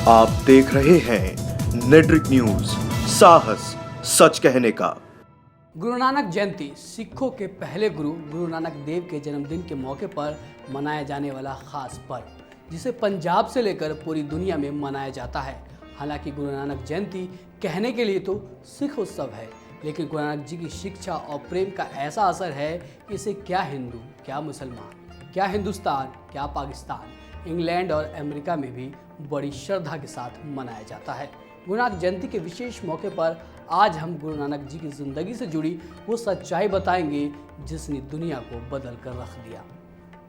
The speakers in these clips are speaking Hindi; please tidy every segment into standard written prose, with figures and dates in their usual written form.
आप देख रहे हैं नेट्रिक न्यूज, साहस सच कहने का। गुरु नानक जयंती सिखों के पहले गुरु नानक देव के जन्मदिन के मौके पर मनाया जाने वाला खास पर्व, जिसे पंजाब से लेकर पूरी दुनिया में मनाया जाता है। हालांकि गुरु नानक जयंती कहने के लिए तो सिख उत्सव है, लेकिन गुरु नानक जी की शिक्षा और प्रेम का ऐसा असर है कि इसे क्या हिंदू, क्या मुसलमान, क्या हिंदुस्तान, क्या पाकिस्तान, इंग्लैंड और अमेरिका में भी बड़ी श्रद्धा के साथ मनाया जाता है। गुरु नानक जयंती के विशेष मौके पर आज हम गुरु नानक जी की जिंदगी से जुड़ी वो सच्चाई बताएंगे जिसने दुनिया को बदल कर रख दिया।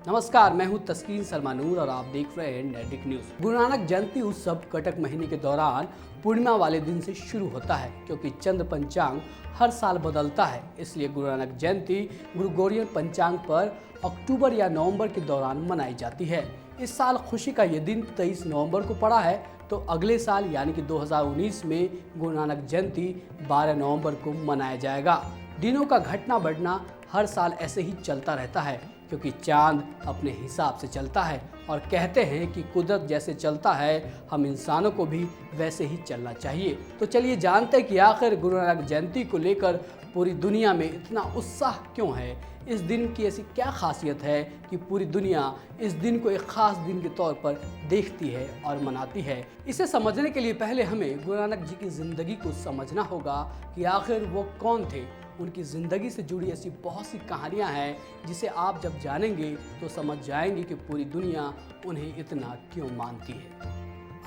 नमस्कार, मैं हूं तस्कीन सलमानूर और आप देख रहे हैं नेट्रिक न्यूज। गुरु नानक जयंती उत्सव कटक महीने के दौरान पूर्णिमा वाले दिन से शुरू होता है, क्योंकि चंद्र पंचांग हर साल बदलता है। इसलिए गुरु नानक जयंती ग्रेगोरियन पंचांग पर अक्टूबर या नवंबर के दौरान मनाई जाती है। इस साल खुशी का ये दिन 23 नवंबर को पड़ा है, तो अगले साल यानी कि 2019 में गुरु नानक जयंती 12 नवंबर को मनाया जाएगा। दिनों का घटना बढ़ना हर साल ऐसे ही चलता रहता है, क्योंकि चांद अपने हिसाब से चलता है और कहते हैं कि कुदरत जैसे चलता है हम इंसानों को भी वैसे ही चलना चाहिए। तो चलिए जानते हैं कि आखिर गुरु नानक जयंती को लेकर पूरी दुनिया में इतना उत्साह क्यों है। इस दिन की ऐसी क्या खासियत है कि पूरी दुनिया इस दिन को एक ख़ास दिन के तौर पर देखती है और मनाती है। इसे समझने के लिए पहले हमें गुरु नानक जी की ज़िंदगी को समझना होगा कि आखिर वो कौन थे। उनकी ज़िंदगी से जुड़ी ऐसी बहुत सी कहानियाँ हैं जिसे आप जब जानेंगे तो समझ जाएंगे कि पूरी दुनिया उन्हें इतना क्यों मानती है।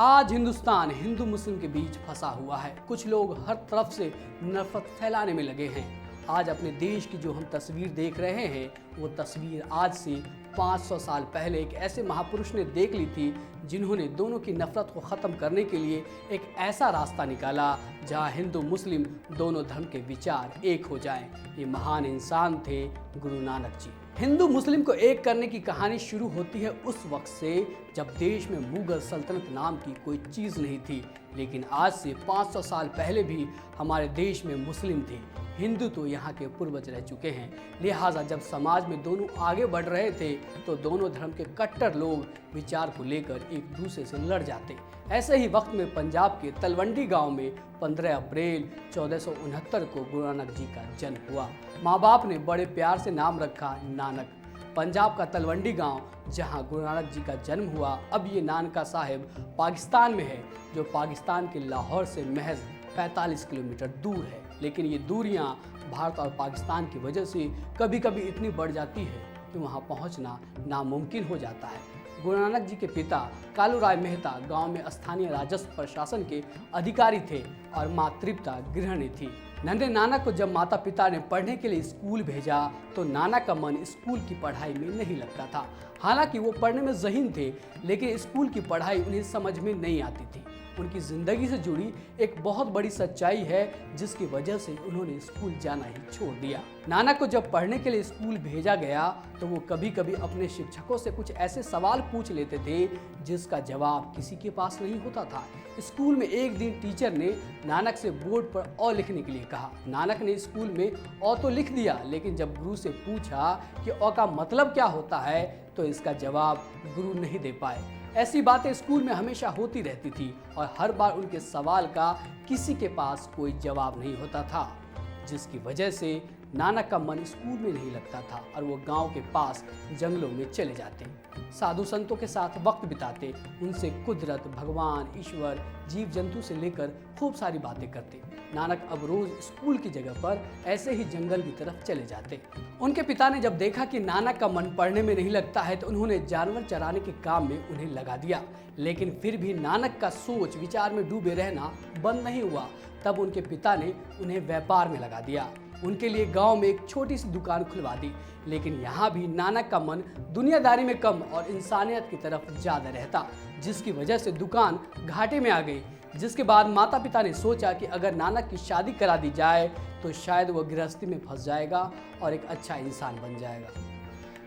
आज हिंदुस्तान हिंदू मुस्लिम के बीच फंसा हुआ है। कुछ लोग हर तरफ से नफरत फैलाने में लगे हैं। आज अपने देश की जो हम तस्वीर देख रहे हैं, वो तस्वीर आज से 500 साल पहले एक ऐसे महापुरुष ने देख ली थी, जिन्होंने दोनों की नफरत को ख़त्म करने के लिए एक ऐसा रास्ता निकाला जहां हिंदू मुस्लिम दोनों धर्म के विचार एक हो जाएं। ये महान इंसान थे गुरु नानक जी। हिंदू मुस्लिम को एक करने की कहानी शुरू होती है उस वक्त से जब देश में मुगल सल्तनत नाम की कोई चीज़ नहीं थी। लेकिन आज से 500 साल पहले भी हमारे देश में मुस्लिम थे, हिंदू तो यहाँ के पूर्वज रह चुके हैं। लिहाजा जब समाज में दोनों आगे बढ़ रहे थे तो दोनों धर्म के कट्टर लोग विचार को लेकर एक दूसरे से लड़ जाते। ऐसे ही वक्त में पंजाब के तलवंडी गांव में 15 अप्रैल 1469 को गुरु नानक जी का जन्म हुआ। माँ बाप ने बड़े प्यार से नाम रखा नानक। पंजाब का तलवंडी गांव जहां गुरु नानक जी का जन्म हुआ, अब ये नानका साहिब पाकिस्तान में है, जो पाकिस्तान के लाहौर से महज 45 किलोमीटर दूर है। लेकिन ये दूरियां भारत और पाकिस्तान की वजह से कभी कभी इतनी बढ़ जाती है कि वहां पहुंचना नामुमकिन हो जाता है। गुरु नानक जी के पिता कालू राय मेहता गांव में स्थानीय राजस्व प्रशासन के अधिकारी थे और माँ तृप्ता गृहिणी थी। नन्हे नानक को जब माता पिता ने पढ़ने के लिए स्कूल भेजा तो नानक का मन स्कूल की पढ़ाई में नहीं लगता था। हालांकि वो पढ़ने में ज़हीन थे, लेकिन स्कूल की पढ़ाई उन्हें समझ में नहीं आती थी। उनकी ज़िंदगी से जुड़ी एक बहुत बड़ी सच्चाई है जिसकी वजह से उन्होंने स्कूल जाना ही छोड़ दिया। नानक को जब पढ़ने के लिए स्कूल भेजा गया तो वो कभी कभी अपने शिक्षकों से कुछ ऐसे सवाल पूछ लेते थे जिसका जवाब किसी के पास नहीं होता था। स्कूल में एक दिन टीचर ने नानक से बोर्ड पर अ लिखने के लिए कहा। नानक ने स्कूल में अ तो लिख दिया, लेकिन जब गुरु से पूछा कि अ का मतलब क्या होता है तो इसका जवाब गुरु नहीं दे पाए। ऐसी बातें स्कूल में हमेशा होती रहती थी और हर बार उनके सवाल का किसी के पास कोई जवाब नहीं होता था, जिसकी वजह से नानक का मन स्कूल में नहीं लगता था और वो गांव के पास जंगलों में चले जाते, साधु संतों के साथ वक्त बिताते, उनसे कुदरत, भगवान, ईश्वर, जीव जंतु से लेकर खूब सारी बातें करते। नानक अब रोज स्कूल की जगह पर ऐसे ही जंगल की तरफ चले जाते। उनके पिता ने जब देखा कि नानक का मन पढ़ने में नहीं लगता है तो उन्होंने जानवर चराने के काम में उन्हें लगा दिया। लेकिन फिर भी नानक का सोच विचार में डूबे रहना बंद नहीं हुआ। तब उनके पिता ने उन्हें व्यापार में लगा दिया। उनके लिए गांव में एक छोटी सी दुकान खुलवा दी। लेकिन यहाँ भी नानक का मन दुनियादारी में कम और इंसानियत की तरफ ज़्यादा रहता, जिसकी वजह से दुकान घाटे में आ गई। जिसके बाद माता पिता ने सोचा कि अगर नानक की शादी करा दी जाए तो शायद वो गृहस्थी में फंस जाएगा और एक अच्छा इंसान बन जाएगा।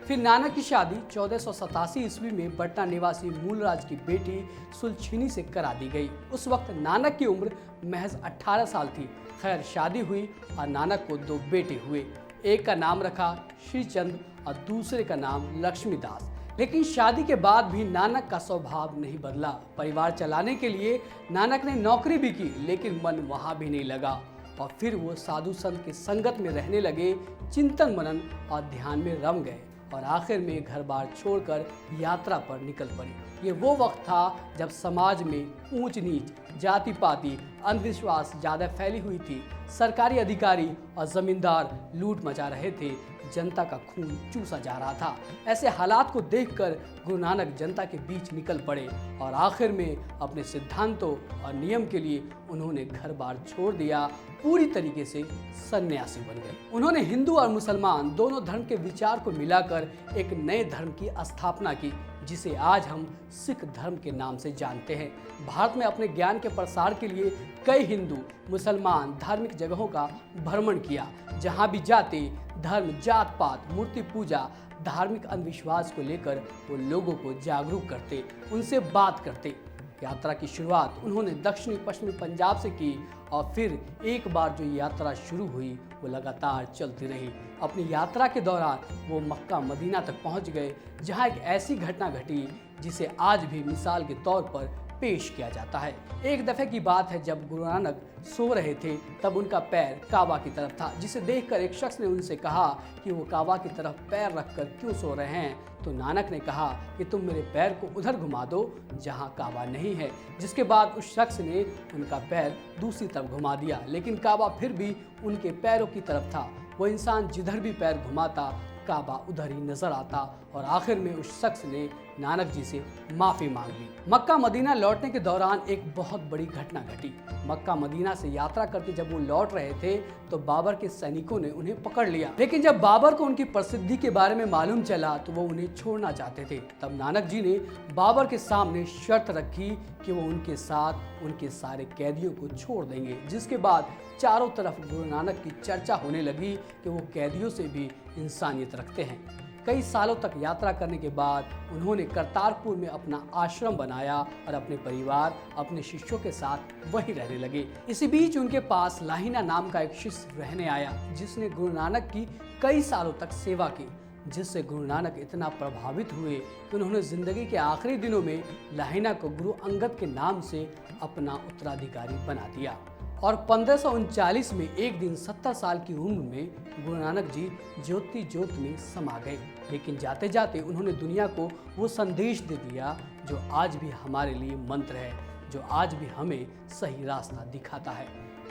फिर नानक की शादी 1487 ईस्वी में पटना निवासी मूलराज की बेटी सुलछिनी से करा दी गई। उस वक्त नानक की उम्र महज 18 साल थी। खैर, शादी हुई और नानक को 2 बेटे हुए। एक का नाम रखा श्रीचंद और दूसरे का नाम लक्ष्मीदास। लेकिन शादी के बाद भी नानक का स्वभाव नहीं बदला। परिवार चलाने के लिए नानक ने नौकरी भी की, लेकिन मन वहां भी नहीं लगा और फिर वो साधु संत की संगत में रहने लगे, चिंतन मनन और ध्यान में रम गए और आखिर में घर बार छोड़कर यात्रा पर निकल पड़े। ये वो वक्त था जब समाज में ऊंच नीच, जाति पाति, अंधविश्वास ज़्यादा फैली हुई थी। सरकारी अधिकारी और जमींदार लूट मचा रहे थे, जनता का खून चूसा जा रहा था। ऐसे हालात को देखकर गुरु नानक जनता के बीच निकल पड़े और आखिर में अपने सिद्धांतों और नियम के लिए उन्होंने घर बार छोड़ दिया, पूरी तरीके से सन्यासी बन गए। उन्होंने हिंदू और मुसलमान दोनों धर्म के विचार को मिलाकर एक नए धर्म की स्थापना की, जिसे आज हम सिख धर्म के नाम से जानते हैं। भारत में अपने ज्ञान के प्रसार के लिए कई हिंदू मुसलमान धार्मिक जगहों का भ्रमण किया, जहां भी जाते धर्म, जात पात, मूर्ति पूजा, धार्मिक अंधविश्वास को लेकर वो लोगों को जागरूक करते, उनसे बात करते। यात्रा की शुरुआत उन्होंने दक्षिणी पश्चिमी पंजाब से की और फिर एक बार जो यात्रा शुरू हुई वो लगातार चलती रही। अपनी यात्रा के दौरान वो मक्का मदीना तक पहुंच गए, जहां एक ऐसी घटना घटी जिसे आज भी मिसाल के तौर पर पेश किया जाता है। एक दफे की बात है, जब गुरु नानक सो रहे थे तब उनका पैर काबा की तरफ था, जिसे देखकर एक शख्स ने उनसे कहा कि वो काबा की तरफ पैर रखकर क्यों सो रहे हैं। तो नानक ने कहा कि तुम मेरे पैर को उधर घुमा दो जहां काबा नहीं है। जिसके बाद उस शख्स ने उनका पैर दूसरी तरफ घुमा दिया, लेकिन काबा फिर भी उनके पैरों की तरफ था। वो इंसान जिधर भी पैर घुमाता काबा उधर ही नजर आता और आखिर में उस शख्स ने नानक जी से माफ़ी मांग ली। मक्का मदीना लौटने के दौरान एक बहुत बड़ी घटना घटी। मक्का मदीना से यात्रा करके जब वो लौट रहे थे तो बाबर के सैनिकों ने उन्हें पकड़ लिया, लेकिन जब बाबर को उनकी प्रसिद्धि के बारे में मालूम चला तो वो उन्हें छोड़ना चाहते थे। तब नानक जी ने बाबर के सामने शर्त रखी कि वो उनके साथ उनके सारे कैदियों को छोड़ देंगे। जिसके बाद चारों तरफ गुरु नानक की चर्चा होने लगी कि वो कैदियों से भी इंसानियत रखते हैं। कई सालों तक यात्रा करने के बाद उन्होंने करतारपुर में अपना आश्रम बनाया और अपने परिवार, अपने शिष्यों के साथ वहीं रहने लगे। इसी बीच उनके पास लाहिना नाम का एक शिष्य रहने आया, जिसने गुरु नानक की कई सालों तक सेवा की, जिससे गुरु नानक इतना प्रभावित हुए कि उन्होंने जिंदगी के आखिरी दिनों में लाहिना को गुरु अंगद के नाम से अपना उत्तराधिकारी बना दिया। और 1539 में एक दिन 70 साल की उम्र में गुरु नानक जी ज्योति ज्योत में समा गए। लेकिन जाते जाते उन्होंने दुनिया को वो संदेश दे दिया जो आज भी हमारे लिए मंत्र है, जो आज भी हमें सही रास्ता दिखाता है।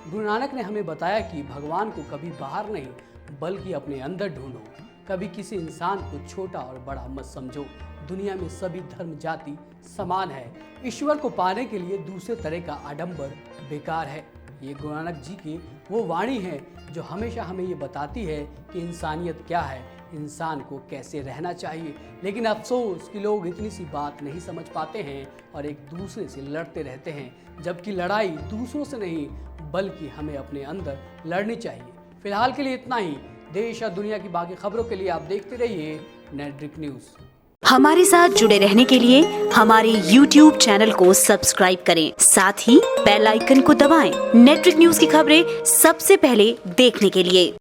गुरु नानक ने हमें बताया कि भगवान को कभी बाहर नहीं बल्कि अपने अंदर ढूंढो। कभी किसी इंसान को छोटा और बड़ा मत समझो। दुनिया में सभी धर्म जाति समान है। ईश्वर को पाने के लिए दूसरे तरह का आडंबर बेकार है। ये गुरु नानक जी की वो वाणी है जो हमेशा हमें ये बताती है कि इंसानियत क्या है, इंसान को कैसे रहना चाहिए। लेकिन अफसोस कि लोग इतनी सी बात नहीं समझ पाते हैं और एक दूसरे से लड़ते रहते हैं, जबकि लड़ाई दूसरों से नहीं बल्कि हमें अपने अंदर लड़नी चाहिए। फिलहाल के लिए इतना ही। देश और दुनिया की बाकी खबरों के लिए आप देखते रहिए नेट्रिक न्यूज़। हमारे साथ जुड़े रहने के लिए हमारे YouTube चैनल को सब्सक्राइब करें, साथ ही बेल आइकन को दबाएं। नेट्रिक न्यूज़ की खबरें सबसे पहले देखने के लिए।